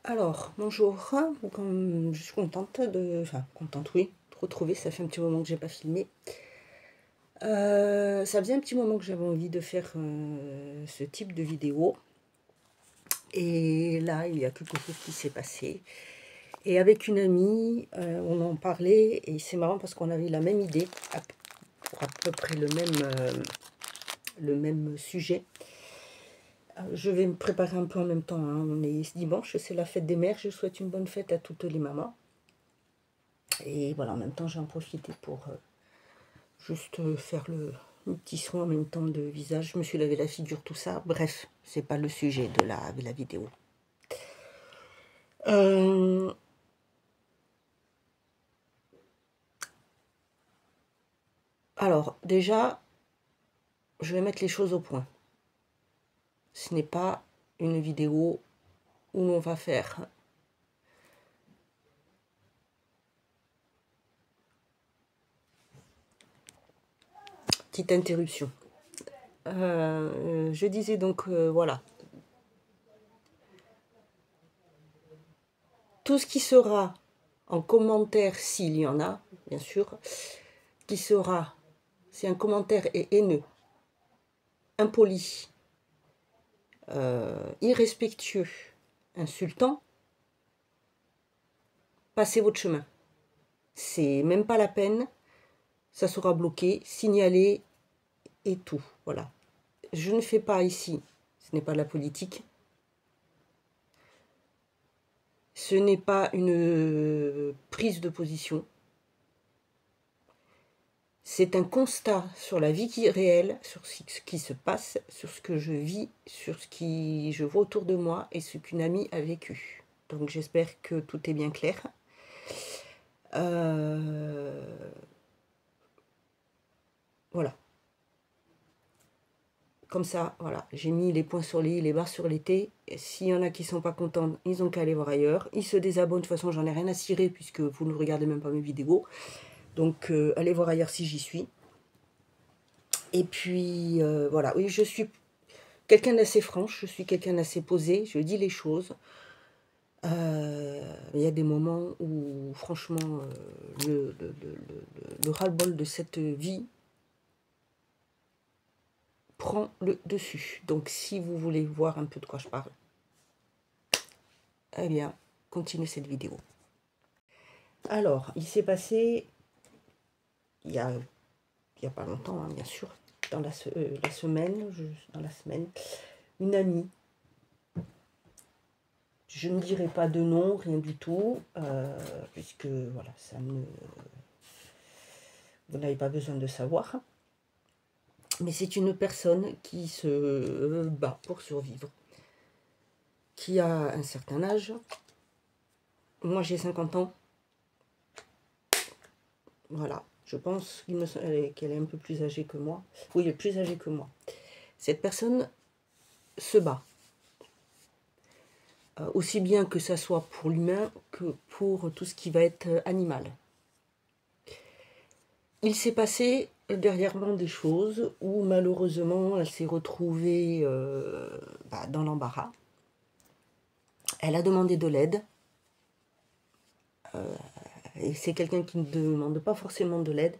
Alors, bonjour, je suis contente contente, oui, de retrouver, ça fait un petit moment que j'ai pas filmé. Ça faisait un petit moment que j'avais envie de faire ce type de vidéo. Et là, il y a quelque chose qui s'est passé. Et avec une amie, on en parlait, et c'est marrant parce qu'on avait la même idée, pour à peu près le même sujet. Je vais me préparer un peu en même temps, hein. On est dimanche, c'est la fête des mères, je souhaite une bonne fête à toutes les mamans. Et voilà, en même temps, j'ai en profité pour juste faire le petit soin en même temps de visage. Je me suis lavé la figure, tout ça. Bref, c'est pas le sujet de la vidéo. Euh, alors, déjà, je vais mettre les choses au point. Ce n'est pas une vidéo où l'on va faire petite interruption. Je disais donc, voilà, tout ce qui sera en commentaire, s'il y en a, bien sûr, qui sera, si un commentaire est haineux, impoli, irrespectueux, insultant, passez votre chemin. C'est même pas la peine, ça sera bloqué, signalé et tout. Voilà. Je ne fais pas ici, ce n'est pas de la politique. Ce n'est pas une prise de position. C'est un constat sur la vie qui est réelle, sur ce qui se passe, sur ce que je vis, sur ce que je vois autour de moi et ce qu'une amie a vécu. Donc j'espère que tout est bien clair. Voilà. Comme ça, voilà, j'ai mis les points sur les i, les barres sur les t. S'il y en a qui sont pas contents, ils ont qu'à aller voir ailleurs. Ils se désabonnent, de toute façon, j'en ai rien à cirer puisque vous ne regardez même pas mes vidéos. Donc, allez voir ailleurs si j'y suis. Et puis, voilà, oui, je suis quelqu'un d'assez franche, je suis quelqu'un d'assez posé, je dis les choses. Il y a des moments où, franchement, le ras-le-bol de cette vie prend le dessus. Donc, si vous voulez voir un peu de quoi je parle, eh bien, continuez cette vidéo. Alors, il s'est passé, il y a pas longtemps, hein, bien sûr, dans la semaine, dans la semaine, une amie, je ne dirai pas de nom, rien du tout, puisque, voilà, vous n'avez pas besoin de savoir, mais c'est une personne qui se bat pour survivre, qui a un certain âge. Moi, j'ai 50 ans, voilà. Je pense qu'elle est un peu plus âgée que moi. Oui, elle est plus âgée que moi. Cette personne se bat. Aussi bien que ça soit pour l'humain que pour tout ce qui va être animal. Il s'est passé dernièrement des choses où malheureusement elle s'est retrouvée dans l'embarras. Elle a demandé de l'aide. Et c'est quelqu'un qui ne demande pas forcément de l'aide.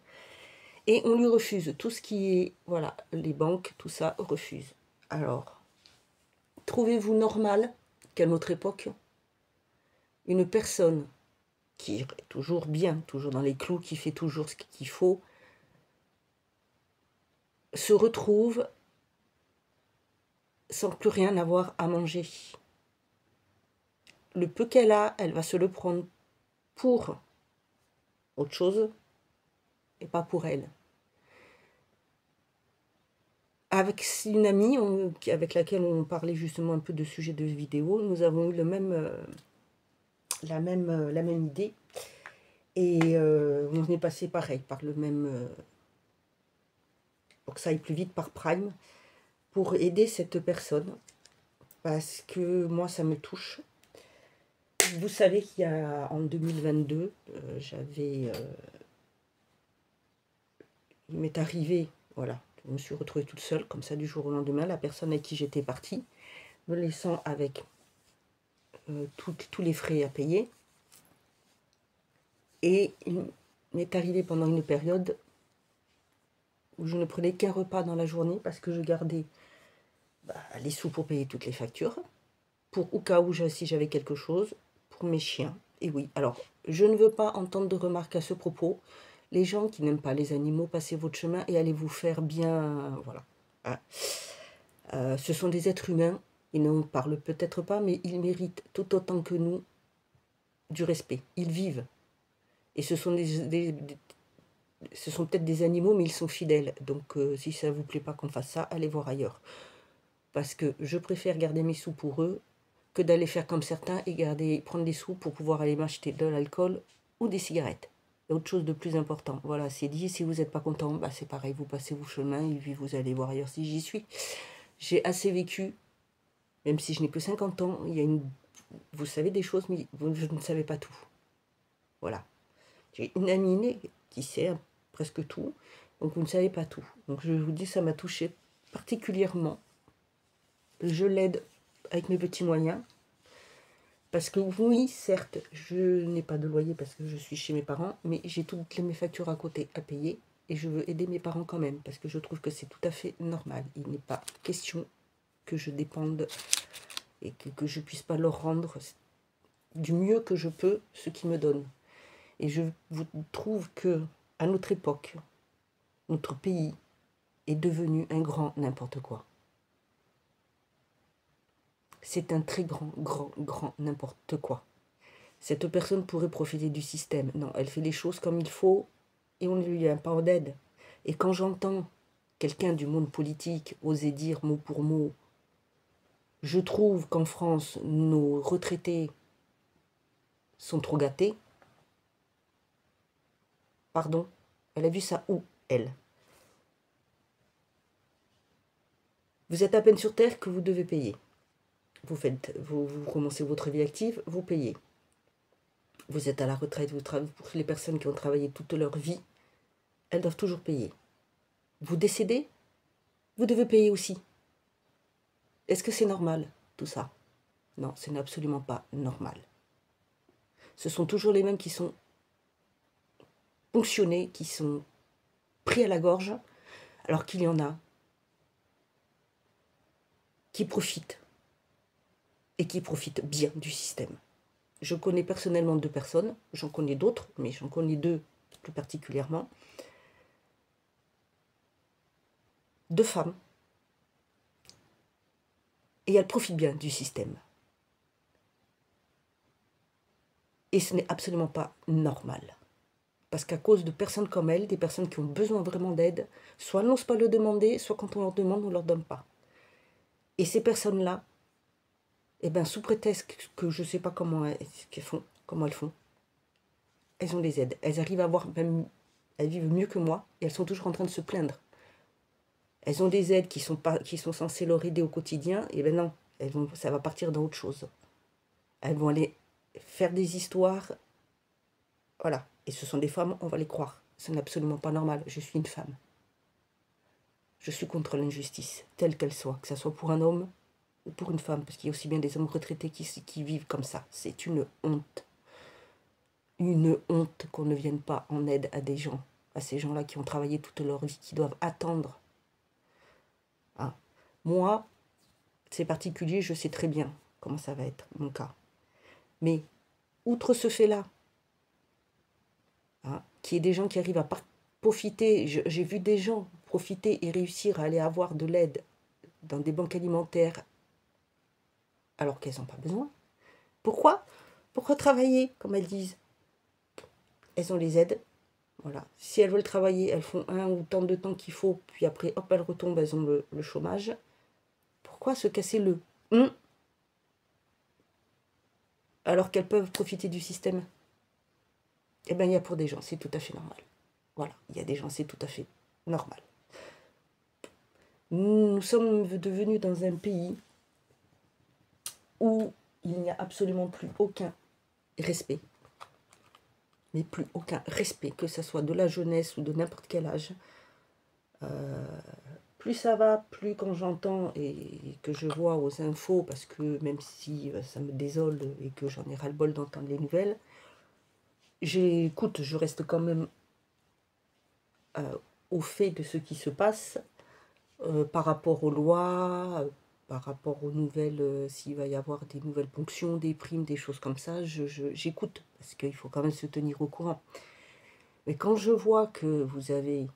Et on lui refuse. Tout ce qui est, voilà, les banques, tout ça, refuse. Alors, trouvez-vous normal qu'à notre époque, une personne qui est toujours bien, toujours dans les clous, qui fait toujours ce qu'il faut, se retrouve sans plus rien avoir à manger. Le peu qu'elle a, elle va se le prendre pour autre chose et pas pour elle. Avec une amie avec laquelle on parlait justement un peu de sujets de vidéo, nous avons eu la même idée. Et on est passé pareil, par le même... pour que ça aille plus vite, par Prime, pour aider cette personne. Parce que moi, ça me touche. Vous savez qu'il y a, en 2022, il m'est arrivé, voilà, je me suis retrouvée toute seule, comme ça, du jour au lendemain, la personne avec qui j'étais partie, me laissant avec tous les frais à payer. Et il m'est arrivé pendant une période où je ne prenais qu'un repas dans la journée parce que je gardais les sous pour payer toutes les factures, pour au cas où si j'avais quelque chose, pour mes chiens. Et oui, alors, je ne veux pas entendre de remarques à ce propos. Les gens qui n'aiment pas les animaux, passez votre chemin et allez vous faire bien, voilà. Ce sont des êtres humains, ils ne parlent peut-être pas, mais ils méritent tout autant que nous du respect. Ils vivent. Et ce sont ce sont peut-être des animaux, mais ils sont fidèles. Donc, si ça ne vous plaît pas qu'on fasse ça, allez voir ailleurs. Parce que je préfère garder mes sous pour eux que d'aller faire comme certains et prendre des sous pour pouvoir aller m'acheter de l'alcool ou des cigarettes. Et autre chose de plus important. Voilà, c'est dit, si vous n'êtes pas content, c'est pareil, vous passez vos chemins et puis vous allez voir ailleurs si j'y suis. J'ai assez vécu, même si je n'ai que 50 ans, vous savez des choses, mais je ne savais pas tout. Voilà. J'ai une amie née qui sait presque tout, donc vous ne savez pas tout. Donc je vous dis, ça m'a touché particulièrement. Je l'aide avec mes petits moyens. Parce que oui, certes, je n'ai pas de loyer parce que je suis chez mes parents, mais j'ai toutes mes factures à côté à payer et je veux aider mes parents quand même parce que je trouve que c'est tout à fait normal. Il n'est pas question que je dépende et que je ne puisse pas leur rendre du mieux que je peux ce qu'ils me donnent. Et je vous trouve que à notre époque, notre pays est devenu un grand n'importe quoi. C'est un très grand n'importe quoi. Cette personne pourrait profiter du système. Non, elle fait les choses comme il faut et on ne lui vient pas en aide. Et quand j'entends quelqu'un du monde politique oser dire mot pour mot, je trouve qu'en France, nos retraités sont trop gâtés. Pardon, elle a vu ça où, elle? Vous êtes à peine sur terre que vous devez payer. Vous commencez votre vie active, vous payez. Vous êtes à la retraite, pour les personnes qui ont travaillé toute leur vie, elles doivent toujours payer. Vous décédez, vous devez payer aussi. Est-ce que c'est normal, tout ça? Non, ce n'est absolument pas normal. Ce sont toujours les mêmes qui sont ponctionnés, qui sont pris à la gorge, alors qu'il y en a qui profitent, et qui profitent bien du système. Je connais personnellement 2 personnes, j'en connais d'autres, mais j'en connais 2 plus particulièrement. 2 femmes, et elles profitent bien du système. Et ce n'est absolument pas normal. Parce qu'à cause de personnes comme elles, des personnes qui ont besoin vraiment d'aide, soit elles n'osent pas le demander, soit quand on leur demande, on ne leur donne pas. Et ces personnes-là, sous prétexte que je ne sais pas comment elles font, elles ont des aides. Elles arrivent à avoir même, elles vivent mieux que moi, et elles sont toujours en train de se plaindre. Elles ont des aides qui sont censées leur aider au quotidien, et non, ça va partir dans autre chose. Elles vont aller faire des histoires, voilà. Et ce sont des femmes, on va les croire. Ce n'est absolument pas normal. Je suis une femme. Je suis contre l'injustice, telle qu'elle soit, que ce soit pour un homme ou pour une femme, parce qu'il y a aussi bien des hommes retraités qui vivent comme ça. C'est une honte. Une honte qu'on ne vienne pas en aide à des gens, à ces gens-là qui ont travaillé toute leur vie, qui doivent attendre. Hein. Moi, c'est particulier, je sais très bien comment ça va être, mon cas. Mais, outre ce fait-là, qu'il y ait des gens qui arrivent à profiter, j'ai vu des gens profiter et réussir à aller avoir de l'aide dans des banques alimentaires alors qu'elles n'ont pas besoin. Pourquoi? Pour retravailler, comme elles disent. Elles ont les aides. Voilà. Si elles veulent travailler, elles font un ou tant de temps qu'il faut, puis après, hop, elles retombent, elles ont le chômage. Pourquoi se casser le alors qu'elles peuvent profiter du système? Il y a pour des gens, c'est tout à fait normal. Voilà, il y a des gens, c'est tout à fait normal. Nous sommes devenus dans un pays où il n'y a absolument plus aucun respect. Mais plus aucun respect, que ce soit de la jeunesse ou de n'importe quel âge. plus ça va, plus quand j'entends et que je vois aux infos, parce que même si ça me désole et que j'en ai ras-le-bol d'entendre les nouvelles, j'écoute, je reste quand même au fait de ce qui se passe par rapport aux lois, par rapport aux nouvelles, s'il va y avoir des nouvelles ponctions, des primes, des choses comme ça, j'écoute, parce qu'il faut quand même se tenir au courant. Mais quand je vois que vous avez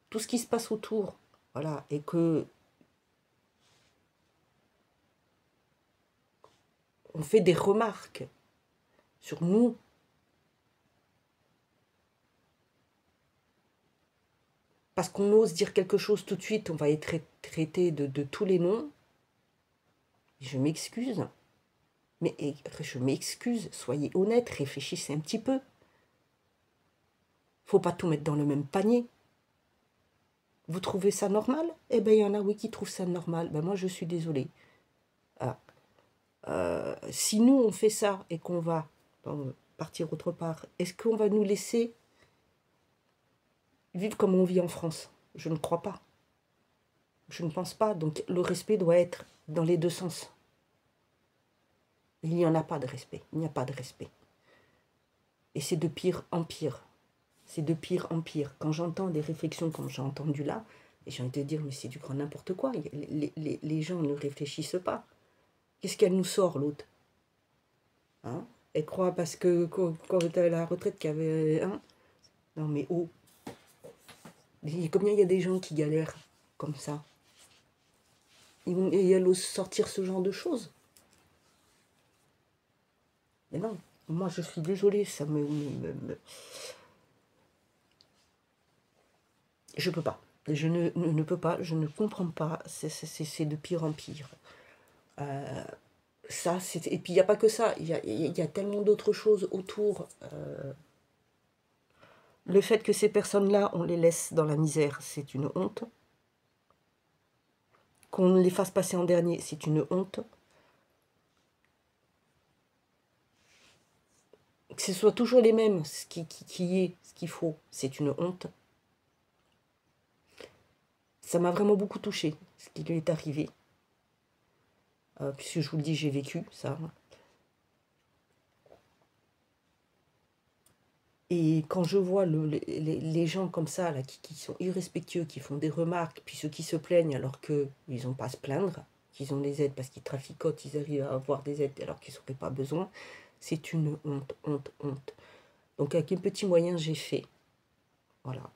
tout ce qui se passe autour, voilà, et que on fait des remarques sur nous, parce qu'on ose dire quelque chose tout de suite, on va être traité de tous les noms. Je m'excuse, mais je m'excuse, soyez honnête, réfléchissez un petit peu. Faut pas tout mettre dans le même panier. Vous trouvez ça normal? Eh bien, il y en a, oui, qui trouvent ça normal. Ben, moi, je suis désolée. Ah. Si nous, on fait ça et qu'on va partir autre part, est-ce qu'on va nous laisser vivre comme on vit en France? Je ne crois pas. Je ne pense pas. Donc, le respect doit être dans les deux sens. Il n'y en a pas de respect. Il n'y a pas de respect. Et c'est de pire en pire. C'est de pire en pire. Quand j'entends des réflexions comme j'ai entendu là, et j'ai envie de dire, mais c'est du grand n'importe quoi. Les gens ne réfléchissent pas. Qu'est-ce qu'elle nous sort, l'autre, hein? Elle croit parce que quand tu à la retraite qu'il y avait... Hein, non mais oh, combien il y a des gens qui galèrent comme ça? Et elle ose sortir ce genre de choses. Mais non, moi je suis désolée, ça je peux pas. Je ne peux pas, je ne comprends pas, c'est de pire en pire. Ça, et puis il n'y a pas que ça, il y a tellement d'autres choses autour. Le fait que ces personnes-là, on les laisse dans la misère, c'est une honte. Qu'on les fasse passer en dernier, c'est une honte. Que ce soit toujours les mêmes, ce qu'il faut, c'est une honte. Ça m'a vraiment beaucoup touchée, ce qui lui est arrivé. Puisque je vous le dis, j'ai vécu ça. Et quand je vois les gens comme ça, là, qui sont irrespectueux, qui font des remarques, puis ceux qui se plaignent alors qu'ils n'ont pas à se plaindre, qu'ils ont des aides parce qu'ils traficotent, ils arrivent à avoir des aides alors qu'ils n'auraient pas besoin, c'est une honte, honte, honte. Donc avec un petit moyen, j'ai fait. Voilà.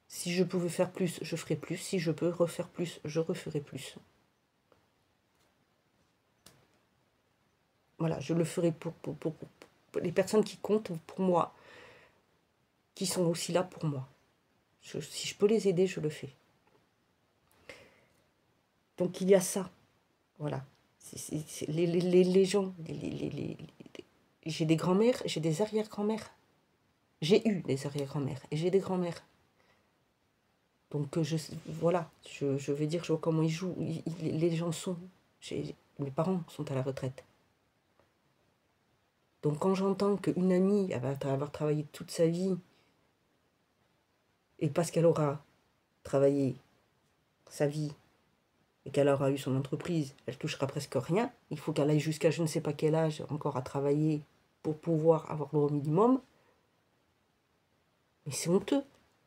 Si je pouvais faire plus, je ferais plus. Si je peux refaire plus, je referai plus. Voilà, je le ferai pour les personnes qui comptent pour moi, qui sont aussi là pour moi. Si je peux les aider, je le fais. Donc il y a ça. Voilà. Les gens, j'ai des grands-mères, j'ai des arrière-grands-mères. J'ai eu des arrière-grands-mères et j'ai des grands-mères. Donc voilà, je vais dire, je vois comment ils jouent. Les gens sont... Mes parents sont à la retraite. Donc quand j'entends qu'une amie elle va avoir travaillé toute sa vie, et parce qu'elle aura travaillé sa vie, et qu'elle aura eu son entreprise, elle touchera presque rien, il faut qu'elle aille jusqu'à je ne sais pas quel âge encore à travailler pour pouvoir avoir le minimum. Mais c'est honteux,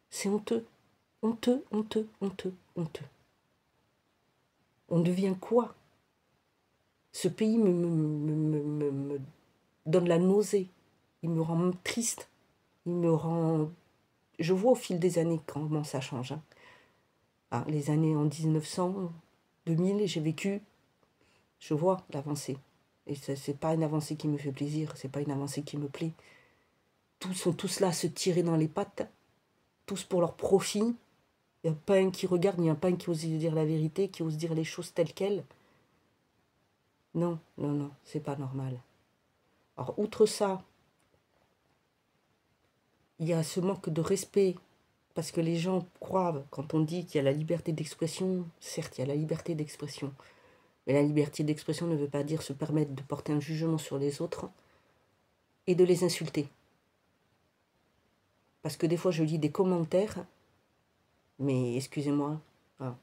c'est honteux, honteux, honteux, honteux, honteux. On devient quoi? Ce pays me donne la nausée, il me rend triste, il me rend... Je vois au fil des années comment ça change. Hein. Ah, les années en 1900, 2000, j'ai vécu, je vois l'avancée. Et c'est pas une avancée qui me fait plaisir, c'est pas une avancée qui me plaît. Tous sont tous là à se tirer dans les pattes, tous pour leur profit. Il n'y a pas un qui regarde, il n'y a pas un qui ose dire la vérité, qui ose dire les choses telles quelles. Non, non, non, c'est pas normal. Alors, outre ça, il y a ce manque de respect, parce que les gens croient, quand on dit qu'il y a la liberté d'expression, certes, il y a la liberté d'expression, mais la liberté d'expression ne veut pas dire se permettre de porter un jugement sur les autres et de les insulter. Parce que des fois, je lis des commentaires Mais excusez-moi, hein,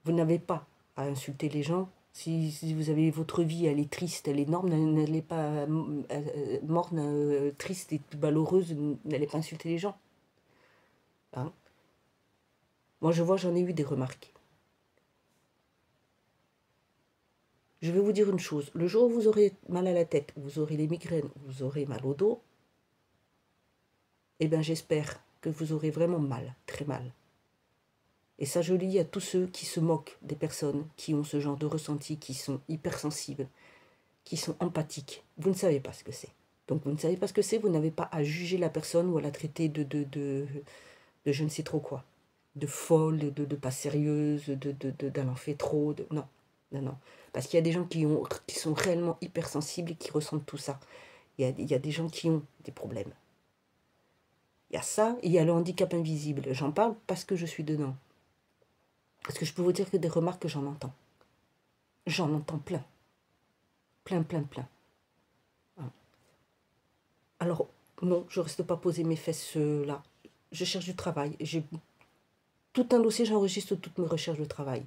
vous n'avez pas à insulter les gens. Si vous avez votre vie, elle est triste, elle est énorme, n'allez pas morne, triste et malheureuse, n'allez pas insulter les gens. Hein. Moi, je vois, j'en ai eu des remarques. Je vais vous dire une chose. Le jour où vous aurez mal à la tête, vous aurez les migraines, vous aurez mal au dos, eh bien, j'espère que vous aurez vraiment mal, très mal. Et ça, je le dis à tous ceux qui se moquent des personnes qui ont ce genre de ressenti, qui sont hypersensibles, qui sont empathiques. Vous ne savez pas ce que c'est. Donc, vous ne savez pas ce que c'est, vous n'avez pas à juger la personne ou à la traiter de je ne sais trop quoi. De folle, de pas sérieuse, d'en fait trop. Non, non, non. Parce qu'il y a des gens qui sont réellement hypersensibles et qui ressentent tout ça. Il y a des gens qui ont des problèmes. Il y a ça et il y a le handicap invisible. J'en parle parce que je suis dedans. Parce que je peux vous dire que des remarques que j'en entends. J'en entends plein. Plein, plein, plein. Alors, non, je ne reste pas poser mes fesses là. Je cherche du travail. J'ai tout un dossier, j'enregistre toutes mes recherches de travail.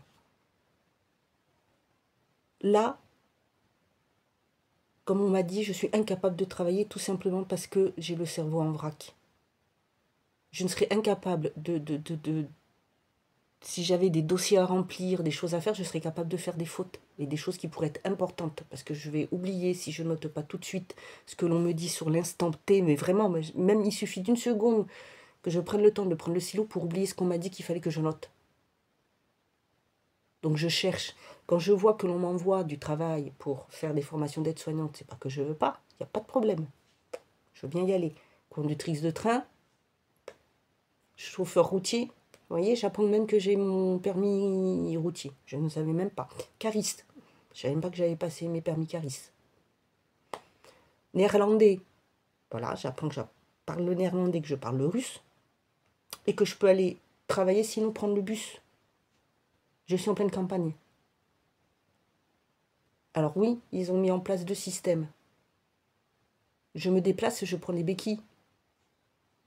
Là, comme on m'a dit, je suis incapable de travailler tout simplement parce que j'ai le cerveau en vrac. Je ne serais incapable si j'avais des dossiers à remplir, des choses à faire, je serais capable de faire des fautes et des choses qui pourraient être importantes parce que je vais oublier si je note pas tout de suite ce que l'on me dit sur l'instant T, mais vraiment, même il suffit d'une seconde que je prenne le temps de prendre le stylo pour oublier ce qu'on m'a dit qu'il fallait que je note. Donc je cherche. Quand je vois que l'on m'envoie du travail pour faire des formations d'aide-soignante, c'est pas que je veux pas, il n'y a pas de problème. Je veux bien y aller. Conductrice de train, chauffeur routier, vous voyez, j'apprends même que j'ai mon permis routier. Je ne savais même pas. Cariste, je ne savais même pas que j'avais passé mes permis cariste. Néerlandais, voilà, j'apprends que je parle le néerlandais, que je parle le russe, et que je peux aller travailler, sinon prendre le bus. Je suis en pleine campagne. Alors oui, ils ont mis en place 2 systèmes. Je me déplace, je prends les béquilles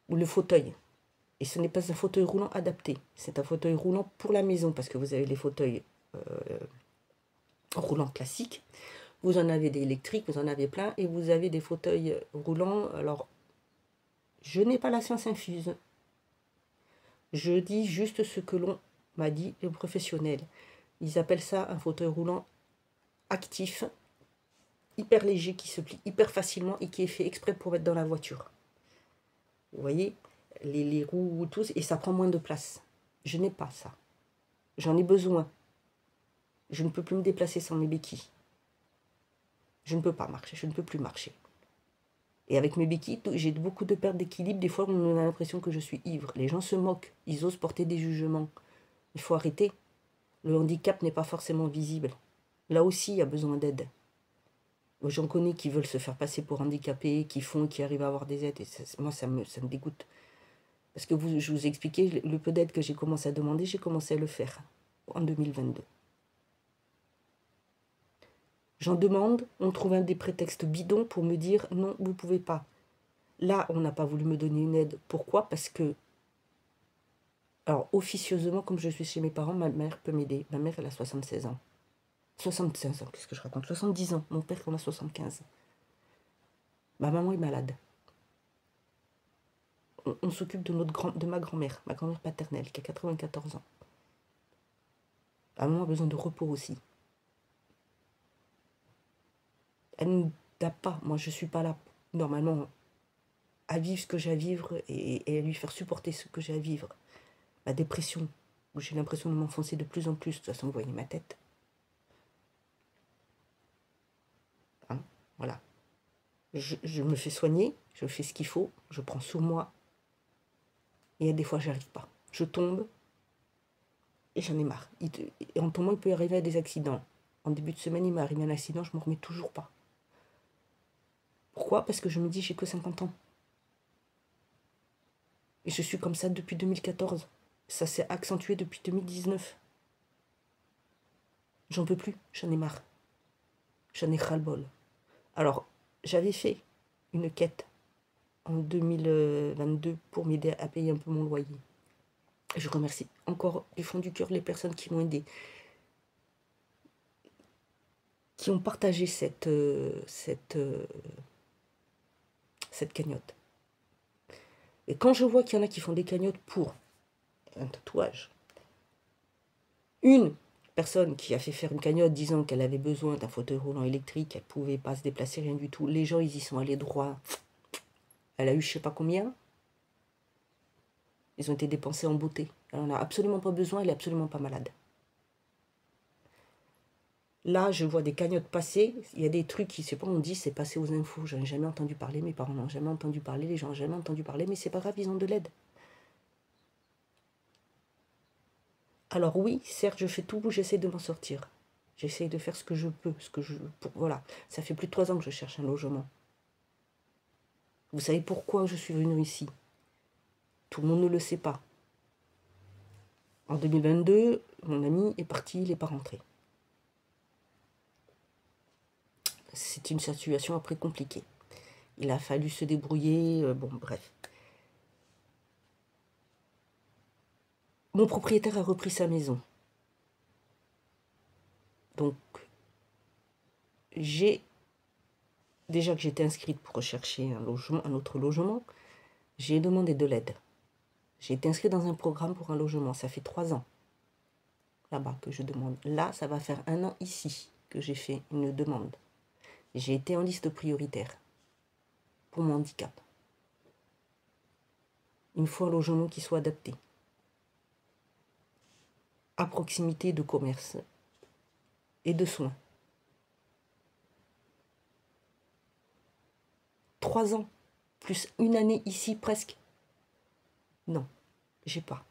ou le fauteuil. Et ce n'est pas un fauteuil roulant adapté. C'est un fauteuil roulant pour la maison, parce que vous avez les fauteuils roulants classiques. Vous en avez des électriques, vous en avez plein. Et vous avez des fauteuils roulants. Alors, je n'ai pas la science infuse. Je dis juste ce que l'on m'a dit, les professionnels. Ils appellent ça un fauteuil roulant actif, hyper léger, qui se plie hyper facilement et qui est fait exprès pour être dans la voiture. Vous voyez, les roues, tout, et ça prend moins de place. Je n'ai pas ça. J'en ai besoin. Je ne peux plus me déplacer sans mes béquilles. Je ne peux pas marcher, je ne peux plus marcher. Et avec mes béquilles, j'ai beaucoup de pertes d'équilibre. Des fois, on a l'impression que je suis ivre. Les gens se moquent, ils osent porter des jugements. Il faut arrêter. Le handicap n'est pas forcément visible. Là aussi, il y a besoin d'aide. J'en connais qui veulent se faire passer pour handicapés, qui arrivent à avoir des aides. Et moi, ça me dégoûte. Parce que je vous ai expliqué, le peu d'aide que j'ai commencé à demander, j'ai commencé à le faire en 2022. J'en demande, on trouve des prétextes bidons pour me dire non, vous ne pouvez pas. Là, on n'a pas voulu me donner une aide. Pourquoi? Parce que, alors officieusement, comme je suis chez mes parents, ma mère peut m'aider. Ma mère, elle a 76 ans. 75 ans, qu'est-ce que je raconte? 70 ans, mon père, il en a 75. Ma maman est malade. On s'occupe de ma grand-mère paternelle, qui a 94 ans. Ma maman a besoin de repos aussi. Elle n'a pas, moi je ne suis pas là, normalement, à vivre ce que j'ai à vivre et à lui faire supporter ce que j'ai à vivre. La dépression, où j'ai l'impression de m'enfoncer de plus en plus, de toute façon, vous voyez ma tête. Hein, voilà. Je me fais soigner, je fais ce qu'il faut, je prends sur moi. Et des fois, j'arrive pas. Je tombe et j'en ai marre. Et en tombant, il peut y arriver à des accidents. En début de semaine, il m'est arrivé un accident, je ne me remets toujours pas. Pourquoi? Parce que je me dis, j'ai que 50 ans. Et je suis comme ça depuis 2014. Ça s'est accentué depuis 2019. J'en peux plus, j'en ai marre. J'en ai ras-le-bol. Alors, j'avais fait une quête en 2022 pour m'aider à payer un peu mon loyer. Je remercie encore du fond du cœur les personnes qui m'ont aidé, qui ont partagé cette cagnotte. Et quand je vois qu'il y en a qui font des cagnottes pour un tatouage, une personne qui a fait faire une cagnotte disant qu'elle avait besoin d'un fauteuil roulant électrique, qu'elle ne pouvait pas se déplacer, rien du tout, les gens ils y sont allés droit. Elle a eu je sais pas combien. Ils ont été dépensés en beauté. Elle n'en a absolument pas besoin, elle est absolument pas malade. Là, je vois des cagnottes passer. Il y a des trucs qui, je sais pas, on dit c'est passé aux infos. J'en ai jamais entendu parler, mes parents n'ont jamais entendu parler, les gens n'ont jamais entendu parler, mais c'est pas grave, ils ont de l'aide. Alors oui, certes, je fais tout, j'essaie de m'en sortir. J'essaie de faire ce que je peux, voilà. Ça fait plus de 3 ans que je cherche un logement. Vous savez pourquoi je suis venue ici? Tout le monde ne le sait pas. En 2022, mon ami est parti, il n'est pas rentré. C'est une situation après compliquée. Il a fallu se débrouiller, bon bref. Mon propriétaire a repris sa maison. Donc, déjà que j'étais inscrite pour rechercher un logement, un autre logement, j'ai demandé de l'aide. J'ai été inscrite dans un programme pour un logement. Ça fait 3 ans là-bas que je demande. Là, ça va faire 1 an ici que j'ai fait une demande. J'ai été en liste prioritaire pour mon handicap. Il me faut un logement qui soit adapté, à proximité de commerce et de soins. 3 ans, plus 1 année ici presque. Non, j'ai pas.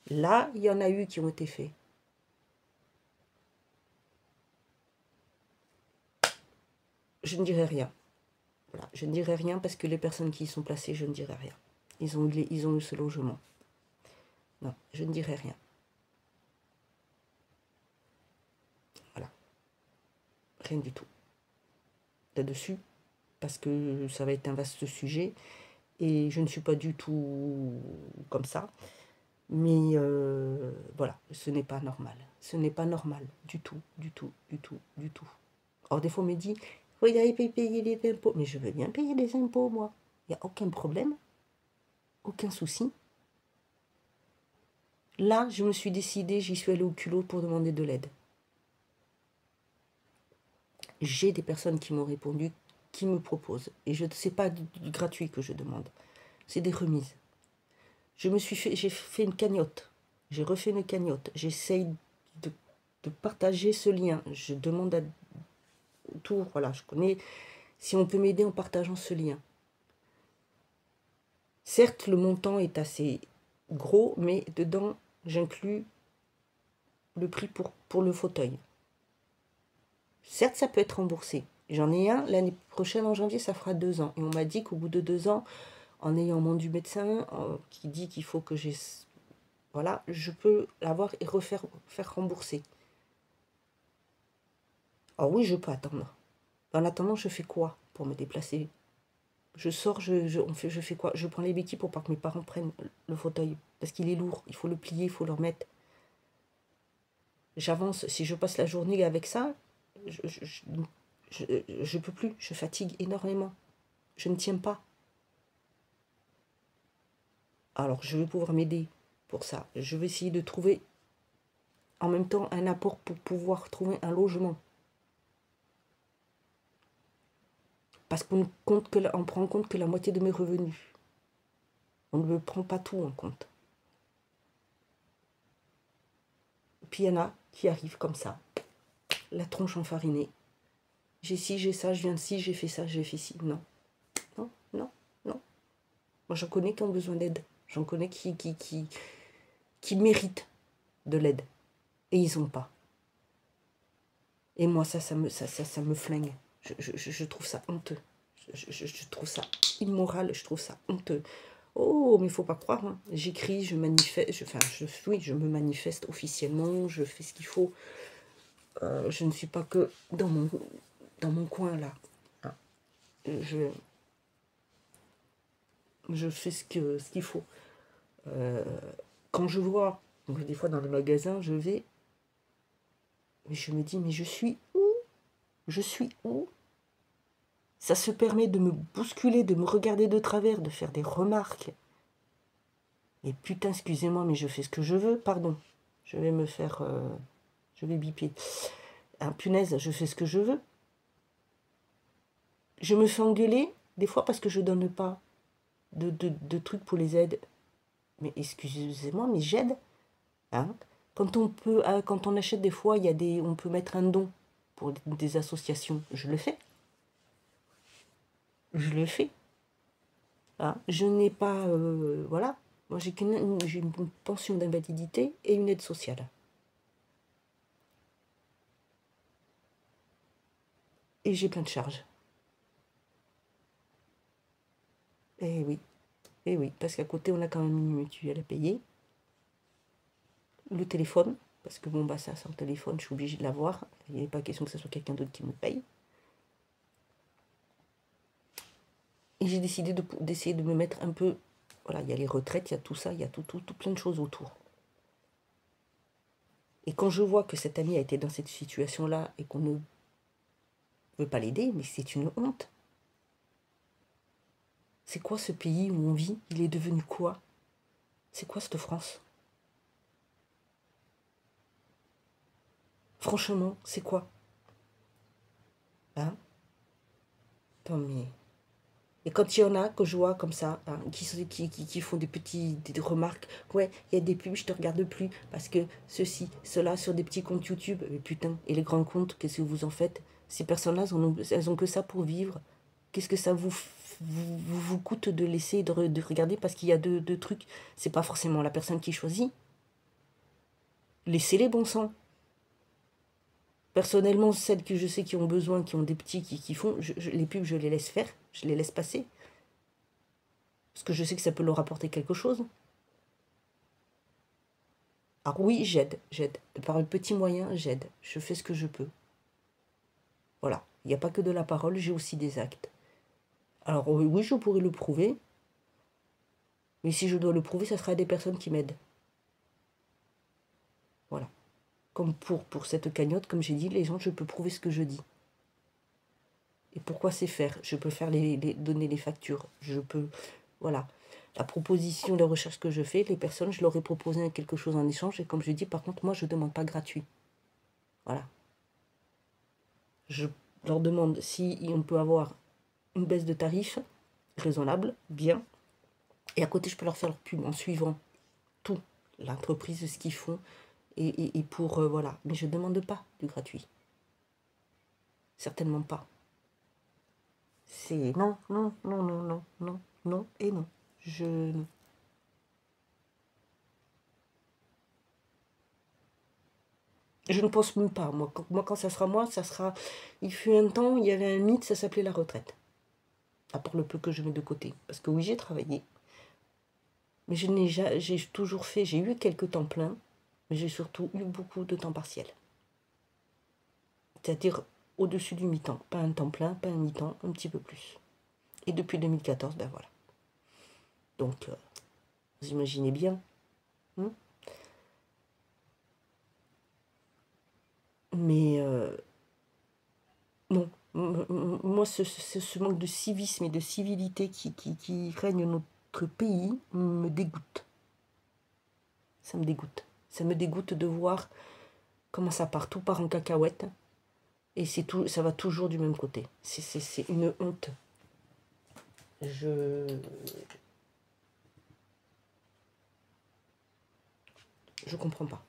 Là, il y en a eu qui ont été faits. Je ne dirai rien. Voilà, je ne dirai rien parce que les personnes qui y sont placées, je ne dirai rien. Ils ont eu ce logement. Non, je ne dirai rien. Voilà. Rien du tout. Là-dessus, parce que ça va être un vaste sujet et je ne suis pas du tout comme ça. Mais voilà, ce n'est pas normal. Ce n'est pas normal du tout, du tout, du tout, du tout. Alors des fois on me dit, vous allez payer les impôts. Mais je veux bien payer les impôts, moi. Il n'y a aucun problème. Aucun souci. Là, je me suis décidée, j'y suis allée au culot pour demander de l'aide. J'ai des personnes qui m'ont répondu, qui me proposent. Et ce n'est pas du gratuit que je demande. C'est des remises. J'ai fait une cagnotte. J'ai refait une cagnotte. J'essaye de partager ce lien. Je demande à autour, voilà, je connais, si on peut m'aider en partageant ce lien. Certes, le montant est assez gros, mais dedans, j'inclus le prix pour le fauteuil. Certes, ça peut être remboursé. J'en ai un, l'année prochaine, en janvier, ça fera 2 ans. Et on m'a dit qu'au bout de 2 ans, en ayant mon du médecin, qui dit qu'il faut que j'ai... Voilà, je peux l'avoir et faire rembourser. Alors oui, je peux attendre. En attendant, je fais quoi pour me déplacer? Je sors, je fais quoi? Je prends les béquilles pour pas que mes parents prennent le fauteuil. Parce qu'il est lourd, il faut le plier, il faut le remettre. J'avance, si je passe la journée avec ça, je peux plus, je fatigue énormément. Je ne tiens pas. Alors, je vais pouvoir m'aider pour ça. Je vais essayer de trouver en même temps un apport pour pouvoir trouver un logement. Parce qu'on prend en compte que la moitié de mes revenus. On ne prend pas tout en compte. Puis il y en a qui arrivent comme ça, la tronche enfarinée. J'ai ci, j'ai ça, je viens de ci, j'ai fait ça, j'ai fait ci. Non, non, non, non. Moi, j'en connais qui ont besoin d'aide. J'en connais qui méritent de l'aide. Et ils n'ont pas. Et moi, ça me flingue. Je trouve ça honteux. Je trouve ça immoral, je trouve ça honteux. Oh, mais il ne faut pas croire. Hein. J'écris, je manifeste, je me manifeste officiellement, je fais ce qu'il faut. Je ne suis pas que dans mon coin là. Hein. Je fais ce qu'il faut. quand je vois, donc des fois dans le magasin, je vais, mais je me dis, mais je suis où? Je suis où? Ça se permet de me bousculer, de me regarder de travers, de faire des remarques. Et putain, excusez-moi, mais je fais ce que je veux, pardon. Je vais me faire... je vais biper. Ah, punaise, je fais ce que je veux. Je me fais engueuler, des fois parce que je donne pas de trucs pour les aides. Mais excusez-moi, mais j'aide. Hein? Quand on achète des fois, on peut mettre un don pour des associations. Je le fais. Je le fais. Hein? Je n'ai pas... voilà. Moi, j'ai une pension d'invalidité et une aide sociale. Et j'ai plein de charges. Eh oui. Eh oui, parce qu'à côté, on a quand même une mutuelle à payer. Le téléphone, parce que bon, bah ça, sans téléphone, je suis obligée de l'avoir. Il n'est pas question que ce soit quelqu'un d'autre qui me paye. Et j'ai décidé d'essayer de me mettre un peu... Voilà, il y a les retraites, il y a tout ça, il y a tout plein de choses autour. Et quand je vois que cet ami a été dans cette situation-là et qu'on ne veut pas l'aider, mais c'est une honte. C'est quoi ce pays où on vit? Il est devenu quoi? C'est quoi cette France? Franchement, c'est quoi? Hein? Attends, mais... Et quand il y en a que je vois comme ça, hein, qui font des remarques, ouais, il y a des pubs, je te regarde plus, parce que ceci, cela, sur des petits comptes YouTube, mais putain, et les grands comptes, qu'est-ce que vous en faites? Ces personnes-là, elles ont que ça pour vivre. Qu'est-ce que ça vous coûte de laisser, de regarder, parce qu'il y a deux trucs, c'est pas forcément la personne qui choisit. Laissez-les, bon sang. Personnellement, celles que je sais qui ont besoin, qui ont des petits, qui font, les pubs, je les laisse faire, je les laisse passer. Parce que je sais que ça peut leur apporter quelque chose. Alors oui, j'aide. Par un petit moyen, j'aide. Je fais ce que je peux. Voilà. Il n'y a pas que de la parole, j'ai aussi des actes. Alors oui, je pourrais le prouver. Mais si je dois le prouver, ça sera à des personnes qui m'aident. Voilà. Comme pour cette cagnotte, comme j'ai dit, les gens, je peux prouver ce que je dis. Et pourquoi c'est faire? Je peux faire donner les factures. Je peux... Voilà. La proposition de recherche que je fais, les personnes, je leur ai proposé quelque chose en échange. Et comme je dis, par contre, moi, je ne demande pas gratuit. Voilà. Je leur demande si on peut avoir une baisse de tarif raisonnable, bien. Et à côté, je peux leur faire leur pub en suivant tout, l'entreprise, ce qu'ils font. Et pour, voilà. Mais je ne demande pas du gratuit. Certainement pas. C'est non, non, non, non, non, non, non et non. Je ne pense même pas. Moi, quand ça sera moi, ça sera... Il fut un temps, il y avait un mythe, ça s'appelait la retraite. À part le peu que je mets de côté. Parce que oui, j'ai travaillé. Mais j'ai toujours fait... J'ai eu quelques temps pleins. Mais j'ai surtout eu beaucoup de temps partiel. C'est-à-dire au-dessus du mi-temps. Pas un temps plein, pas un mi-temps, un petit peu plus. Et depuis 2014, ben voilà. Donc, vous imaginez bien. Hein? Mais non. Moi, ce manque de civisme et de civilité qui règne notre pays me dégoûte. Ça me dégoûte. Ça me dégoûte de voir comment ça part. Tout part en cacahuète. Et ça va toujours du même côté. C'est une honte. Je comprends pas.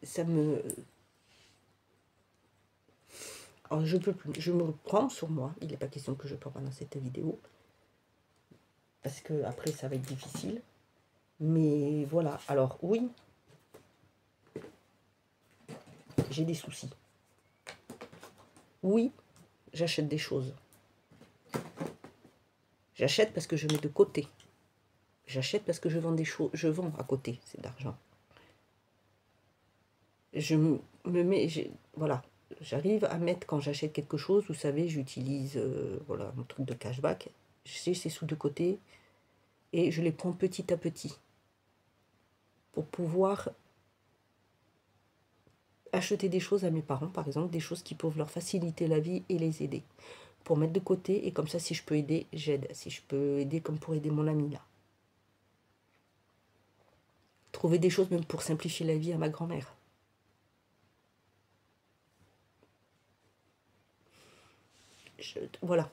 Ça me... Alors, je peux plus. Je me reprends sur moi. Il n'est pas question que je parle pendant cette vidéo. Parce que après ça va être difficile. Mais voilà. Alors, oui. J'ai des soucis. Oui, j'achète des choses. J'achète parce que je mets de côté. J'achète parce que je vends des choses. Je vends à côté, c'est d'argent. Je me mets... Voilà. J'arrive à mettre, quand j'achète quelque chose, vous savez, j'utilise voilà, mon truc de cashback. J'ai ces sous de côté. et je les prends petit à petit pour pouvoir acheter des choses à mes parents, par exemple, des choses qui peuvent leur faciliter la vie et les aider, pour mettre de côté, et comme ça, si je peux aider, j'aide. Si je peux aider comme pour aider mon ami là. Trouver des choses même pour simplifier la vie à ma grand-mère. Voilà.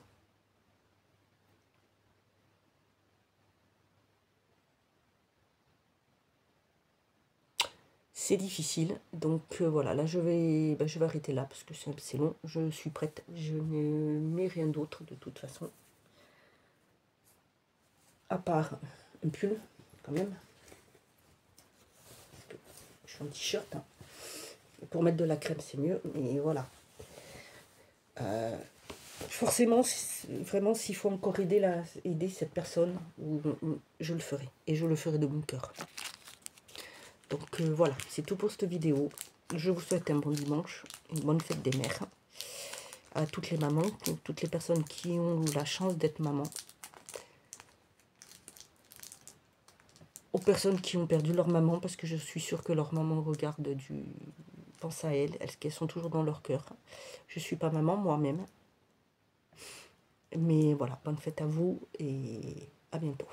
C'est difficile, donc voilà, là je vais arrêter là parce que c'est long, je suis prête, je ne mets rien d'autre de toute façon, à part un pull quand même, je suis en t-shirt, hein. Pour mettre de la crème c'est mieux, mais voilà. Forcément, vraiment s'il faut encore aider cette personne, je le ferai, et je le ferai de bon cœur. Donc voilà, c'est tout pour cette vidéo. Je vous souhaite un bon dimanche, une bonne fête des mères. À toutes les mamans, toutes les personnes qui ont la chance d'être maman. Aux personnes qui ont perdu leur maman, parce que je suis sûre que leur maman pense à elles, qu'elles sont toujours dans leur cœur. Je ne suis pas maman moi-même. Mais voilà, bonne fête à vous et à bientôt.